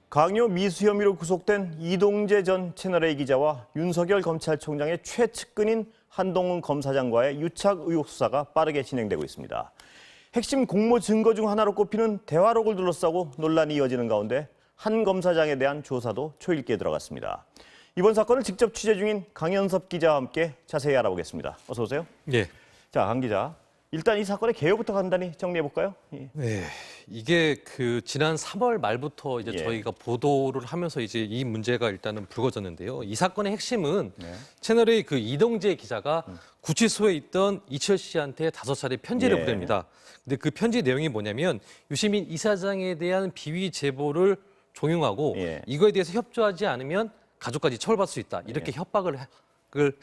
강요 미수 혐의로 구속된 이동재 전 채널A 기자와 윤석열 검찰총장의 최측근인 한동훈 검사장과의 유착 의혹 수사가 빠르게 진행되고 있습니다. 핵심 공모 증거 중 하나로 꼽히는 대화록을 둘러싸고 논란이 이어지는 가운데 한 검사장에 대한 조사도 초읽기에 들어갔습니다. 이번 사건을 직접 취재 중인 강현섭 기자와 함께 자세히 알아보겠습니다. 어서 오세요. 예. 자, 강 기자. 일단 이 사건의 개요부터 간단히 정리해 볼까요? 예. 네. 이게 지난 3월 말부터 이제 예. 저희가 보도를 하면서 이제 이 문제가 일단은 불거졌는데요. 이 사건의 핵심은 채널A 이동재 기자가 구치소에 있던 이철 씨한테 5차례 편지를 예. 보냅니다. 근데 그 편지 내용이 뭐냐면 유시민 이사장에 대한 비위 제보를 종용하고 예. 이거에 대해서 협조하지 않으면 가족까지 처벌받을 수 있다. 이렇게 협박을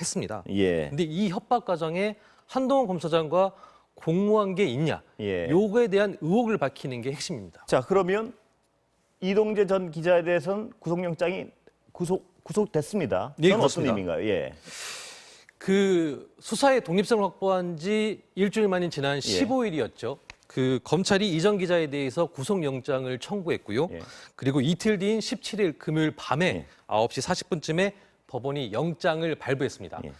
했습니다. 예. 근데 이 협박 과정에 한동훈 검사장과 공모한 게 있냐? 예. 요거에 대한 의혹을 밝히는 게 핵심입니다. 자, 그러면 이동재 전 기자에 대해서는 구속영장이 구속됐습니다. 예, 그건 어떤 그렇습니다. 의미인가요? 예. 수사의 독립성을 확보한 지 일주일 만인 지난 15일이었죠. 검찰이 이전 기자에 대해서 구속영장을 청구했고요. 예. 그리고 이틀 뒤인 17일 금요일 밤에 9시 40분쯤에 법원이 영장을 발부했습니다. 예.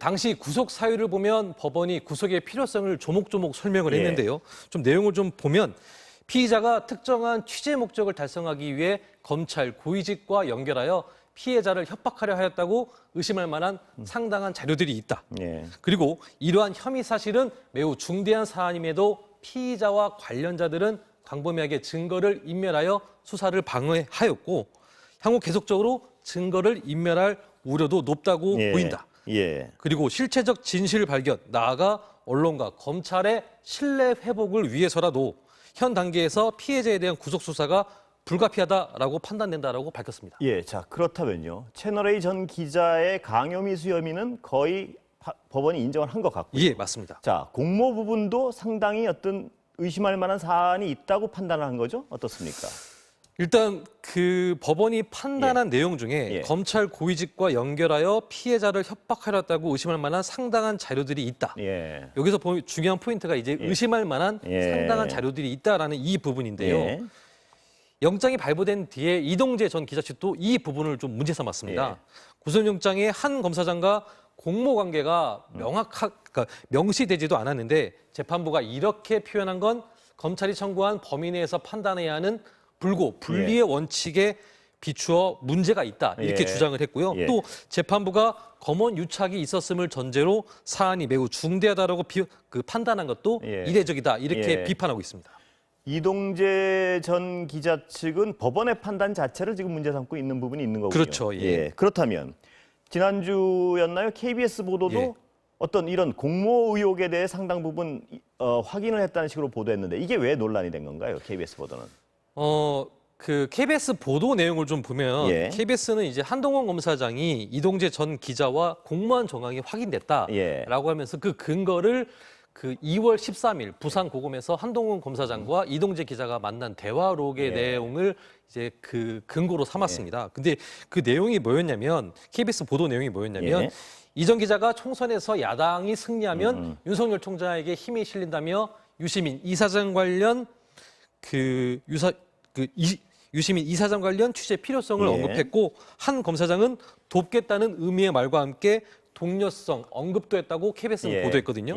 당시 구속 사유를 보면 법원이 구속의 필요성을 조목조목 설명을 예. 했는데요. 좀 내용을 좀 보면 피의자가 특정한 취재 목적을 달성하기 위해 검찰 고위직과 연결하여 피해자를 협박하려 하였다고 의심할 만한 상당한 자료들이 있다. 예. 그리고 이러한 혐의 사실은 매우 중대한 사안임에도 피의자와 관련자들은 광범위하게 증거를 인멸하여 수사를 방해하였고 향후 계속적으로 증거를 인멸할 우려도 높다고 예. 보인다. 예. 그리고 실체적 진실 발견, 나아가 언론과 검찰의 신뢰 회복을 위해서라도 현 단계에서 피해자에 대한 구속 수사가 불가피하다라고 판단된다라고 밝혔습니다. 예. 자, 그렇다면요. 채널A 전 기자의 강요미수 혐의는 거의 법원이 인정을 한 것 같고요. 예, 맞습니다. 자, 공모 부분도 상당히 어떤 의심할 만한 사안이 있다고 판단을 한 거죠? 어떻습니까? 일단 법원이 판단한 내용 중에 예. 검찰 고위직과 연결하여 피해자를 협박하려 했다고 의심할 만한 상당한 자료들이 있다. 예. 여기서 중요한 포인트가 이제 의심할 만한 예. 상당한 자료들이 있다라는 이 부분인데요. 예. 영장이 발부된 뒤에 이동재 전 기자 측도 이 부분을 좀 문제 삼았습니다. 구속영장에 한 검사장과 공모 관계가 그러니까 명시되지도 않았는데 재판부가 이렇게 표현한 건 검찰이 청구한 범위 내에서 판단해야 하는 분리의 원칙에 비추어 문제가 있다 이렇게 주장을 했고요. 예. 또 재판부가 검언 유착이 있었음을 전제로 사안이 매우 중대하다라고 판단한 것도 이례적이다 이렇게 비판하고 있습니다. 이동재 전 기자 측은 법원의 판단 자체를 지금 문제 삼고 있는 부분이 있는 거군요. 그렇죠. 예. 그렇다면 지난주였나요? KBS 보도도 어떤 이런 공모 의혹에 대해 상당 부분 확인을 했다는 식으로 보도했는데 이게 왜 논란이 된 건가요? KBS 보도는. KBS 보도 내용을 좀 보면 KBS는 이제 한동훈 검사장이 이동재 전 기자와 공모한 정황이 확인됐다라고 하면서 그 근거를 2월 13일 부산 고검에서 한동훈 검사장과 이동재 기자가 만난 대화록의 내용을 이제 근거로 삼았습니다. 근데 그 내용이 뭐였냐면 KBS 보도 내용이 뭐였냐면 이전 기자가 총선에서 야당이 승리하면 윤석열 총장에게 힘이 실린다며 유시민 이사장 관련 유시민 이사장 관련 취재 필요성을 언급했고 한 검사장은 돕겠다는 의미의 말과 함께 동료성 언급도 했다고 KBS는 보도했거든요.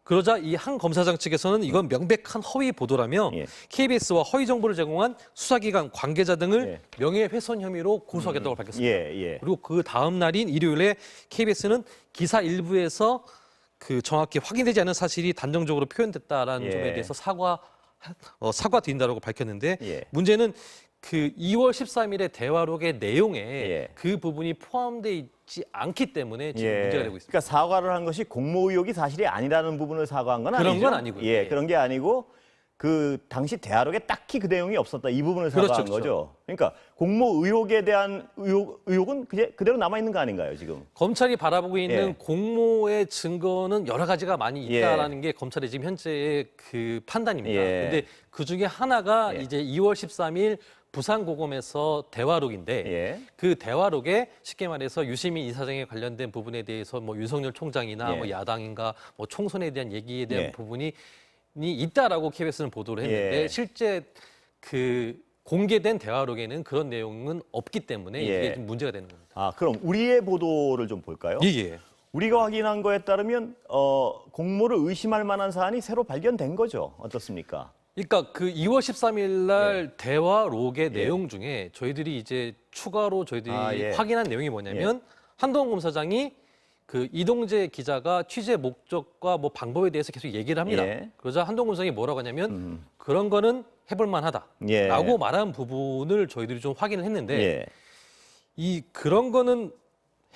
그러자 이 한 검사장 측에서는 이건 명백한 허위 보도라며 KBS와 허위 정보를 제공한 수사기관 관계자 등을 명예훼손 혐의로 고소하겠다고 밝혔습니다. 그리고 그 다음 날인 일요일에 KBS는 기사 일부에서 정확히 확인되지 않은 사실이 단정적으로 표현됐다라는 점에 대해서 사과드린다라고 밝혔는데 문제는 2월 13일의 대화록의 내용에 그 부분이 포함되어 있지 않기 때문에 지금 문제가 되고 있습니다. 그러니까 사과를 한 것이 공모 의혹이 사실이 아니라는 부분을 사과한 건 그런 아니죠? 건 아니고요. 그런 게 아니고 당시 대화록에 딱히 그 내용이 없었다. 이 부분을 사과한 거죠. 그러니까 공모 의혹에 대한 의혹은 그대로 남아있는 거 아닌가요, 지금? 검찰이 바라보고 있는 공모의 증거는 여러 가지가 많이 있다라는 게 검찰의 지금 현재의 판단입니다. 근데 그 중에 하나가 이제 2월 13일 부산 고검에서 대화록인데 그 대화록에 쉽게 말해서 유시민 이사장에 관련된 부분에 대해서 뭐 윤석열 총장이나 뭐 야당인가 뭐 총선에 대한 얘기에 대한 부분이 있다라고 KBS는 보도를 했는데 실제 공개된 대화록에는 그런 내용은 없기 때문에 예. 이게 좀 문제가 되는 겁니다. 아, 그럼 우리의 보도를 좀 볼까요? 예. 우리가 확인한 거에 따르면 공모를 의심할 만한 사안이 새로 발견된 거죠. 어떻습니까? 그러니까 그 2월 13일 날 대화록의 내용 중에 저희들이 이제 추가로 저희들이 확인한 내용이 뭐냐면 한동훈 검사장이 그 이동재 기자가 취재 목적과 뭐 방법에 대해서 계속 얘기를 합니다. 그러자 한동훈 검사장이 뭐라고 하냐면 그런 거는 해볼 만하다라고 말한 부분을 저희들이 좀 확인을 했는데 이 그런 거는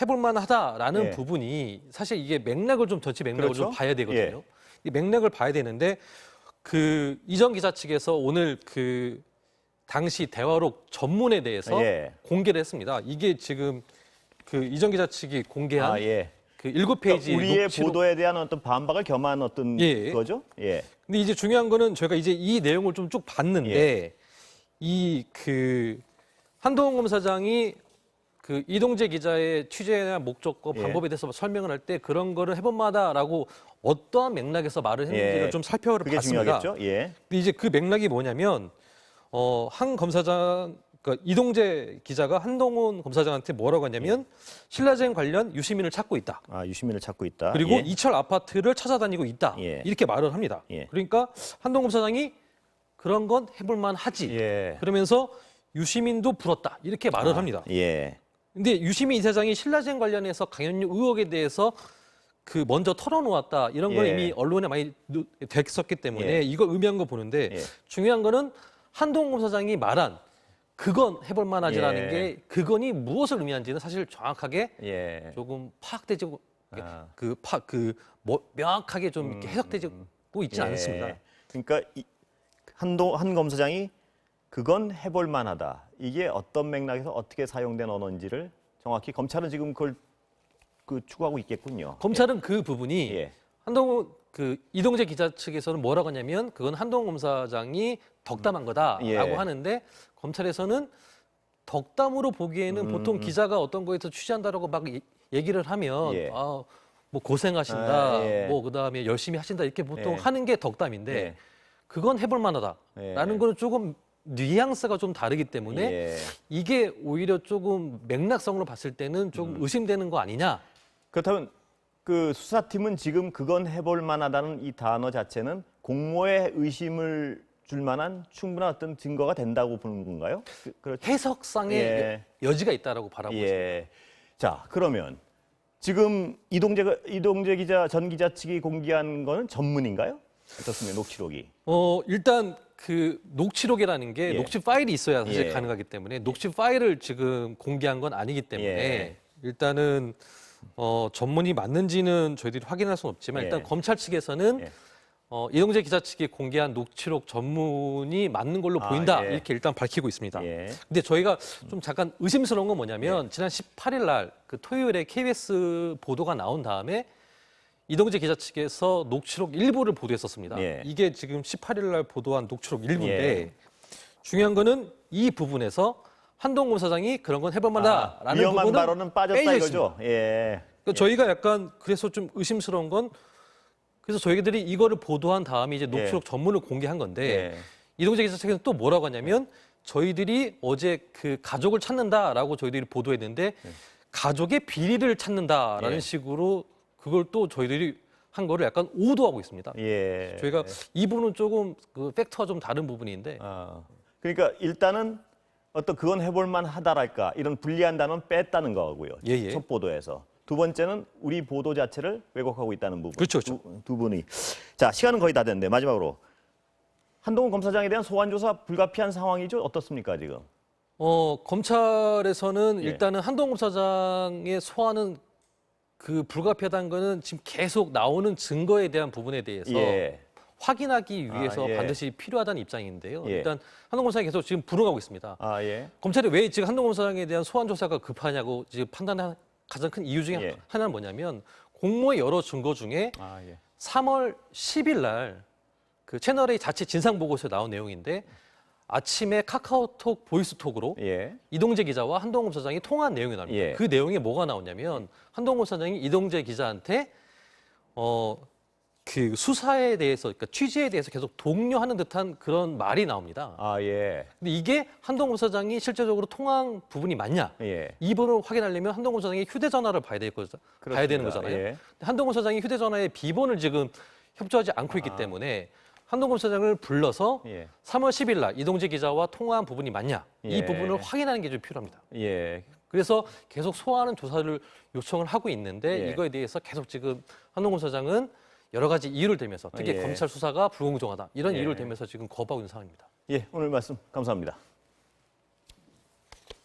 해볼 만하다라는 부분이 사실 이게 맥락을 좀 전체 맥락을 좀 봐야 되거든요. 이 맥락을 봐야 되는데 그 이전 기자 측에서 오늘 그 당시 대화록 전문에 대해서 공개를 했습니다. 이게 지금 그 이전 기자 측이 공개한 그 7페이지 그러니까 우리의 녹취록. 보도에 대한 어떤 반박을 겸한 어떤 거죠? 근데 이제 중요한 거는 저희가 이제 이 내용을 좀 쭉 봤는데 이 그 한동훈 검사장이 그 이동재 기자의 취재나 목적과 방법에 대해서 설명을 할 때 그런 거를 해본마다라고 어떠한 맥락에서 말을 했는지를 좀 살펴봤습니다. 중요하겠죠? 근데 이제 그 맥락이 뭐냐면 한 검사장 그러니까 이동재 기자가 한동훈 검사장한테 뭐라고 하냐면 신라젠 관련 유시민을 찾고 있다. 아, 유시민을 찾고 있다. 그리고 이철 아파트를 찾아다니고 있다. 이렇게 말을 합니다. 그러니까 한동훈 검사장이 그런 건 해볼 만하지. 그러면서 유시민도 불었다. 이렇게 말을 합니다. 근데 유시민 이사장이 신라젠 관련해서 강연료 의혹에 대해서 그 먼저 털어놓았다. 이런 건 이미 언론에 많이 됐었기 때문에 이걸 의미한 거 보는데 중요한 거는 한동훈 검사장이 말한 그건 해볼 만하지라는 게 그건이 무엇을 의미하는지는 사실 정확하게 조금 파악되지 명확하게 좀 이렇게 해석되고 있지는 않습니다. 그러니까 한 검사장이 그건 해볼 만하다. 이게 어떤 맥락에서 어떻게 사용된 언어인지를 정확히 검찰은 지금 그걸 추구하고 있겠군요. 검찰은 그 부분이 한동훈 그 이동재 기자 측에서는 뭐라고 하냐면 그건 한동훈 검사장이 덕담한 거다라고 하는데 검찰에서는 덕담으로 보기에는 보통 기자가 어떤 거에서 취재한다라고 막 얘기를 하면 뭐 고생하신다, 뭐 그다음에 열심히 하신다 이렇게 보통 하는 게 덕담인데 그건 해볼 만하다라는 거는 조금 뉘앙스가 좀 다르기 때문에 이게 오히려 조금 맥락성으로 봤을 때는 좀 의심되는 거 아니냐. 그렇다면 그 수사팀은 지금 그건 해볼 만하다는 이 단어 자체는 공모에 의심을 줄 만한 충분한 어떤 증거가 된다고 보는 건가요? 그렇죠? 해석상의 여지가 있다라고 바라보고 있습니다. 자, 그러면 지금 이동재 기자 전 기자 측이 공개한 거는 전문인가요? 어떻습니까? 녹취록이. 일단 그 녹취록이라는 게 녹취 파일이 있어야 사실 가능하기 때문에 녹취 파일을 지금 공개한 건 아니기 때문에 일단은 전문이 맞는지는 저희들이 확인할 수는 없지만 일단 검찰 측에서는 이동재 기자 측이 공개한 녹취록 전문이 맞는 걸로 보인다 이렇게 일단 밝히고 있습니다. 근데 저희가 좀 잠깐 의심스러운 건 뭐냐면 지난 18일 날 그 토요일에 KBS 보도가 나온 다음에 이동재 기자 측에서 녹취록 일부를 보도했었습니다. 이게 지금 18일 날 보도한 녹취록 일부인데 중요한 거는 이 부분에서 한동훈 검사장이 그런 건 해볼 만하다라는 위험한 부분은 발언은 빠졌다 이거죠. 그러니까 저희가 약간 그래서 좀 의심스러운 건 그래서 저희들이 이거를 보도한 다음에 이제 녹취록 전문을 공개한 건데 이동재 기자 측에서 또 뭐라고 하냐면 저희들이 어제 그 가족을 찾는다라고 저희들이 보도했는데 가족의 비리를 찾는다라는 식으로 그걸 또 저희들이 한 거를 약간 오도하고 있습니다. 저희가 이 부분은 조금 그 팩트와 좀 다른 부분인데. 그러니까 일단은 어떤 그건 해볼 만하다랄까 이런 불리한 단어는 뺐다는 거고요. 첫 보도에서. 두 번째는 우리 보도 자체를 왜곡하고 있다는 부분. 그렇죠. 두 분이. 자, 시간은 거의 다 됐는데 마지막으로 한동훈 검사장에 대한 소환 조사 불가피한 상황이죠. 어떻습니까 지금? 검찰에서는 일단은 한동훈 검사장의 소환은 그 불가피하다는 거는 지금 계속 나오는 증거에 대한 부분에 대해서 확인하기 위해서 반드시 필요하다는 입장인데요. 일단 한동훈 검사장이 계속 지금 불응하고 있습니다. 검찰이 왜 지금 한동훈 검사장에 대한 소환 조사가 급하냐고 지금 판단한 가장 큰 이유 중에 하나는 뭐냐면 공모의 여러 증거 중에 3월 10일 날 그 채널A 자체 진상 보고서에 나온 내용인데 아침에 카카오톡 보이스톡으로 이동재 기자와 한동훈 검사장이 통화한 내용이 나옵니다. 그 내용에 뭐가 나오냐면 한동훈 검사장이 이동재 기자한테 그 수사에 대해서, 그러니까 취재에 대해서 계속 독려하는 듯한 그런 말이 나옵니다. 아, 예. 근데 이게 한동훈 검사장이 실제적으로 통화한 부분이 맞냐? 예. 이 부분을 확인하려면 한동훈 검사장의 휴대전화를 봐야 되는 거잖아요. 예. 한동훈 검사장이 휴대전화의 비번을 지금 협조하지 않고 있기 때문에 한동훈 검사장을 불러서 예. 3월 10일 날 이동재 기자와 통화한 부분이 맞냐? 이 예. 부분을 확인하는 게 좀 필요합니다. 예. 그래서 계속 소환하는 조사를 요청을 하고 있는데 예. 이거에 대해서 계속 지금 한동훈 검사장은 여러 가지 이유를 대면서 특히 예. 검찰 수사가 불공정하다 이런 예. 이유를 대면서 지금 거부하고 있는 상황입니다. 예, 오늘 말씀 감사합니다.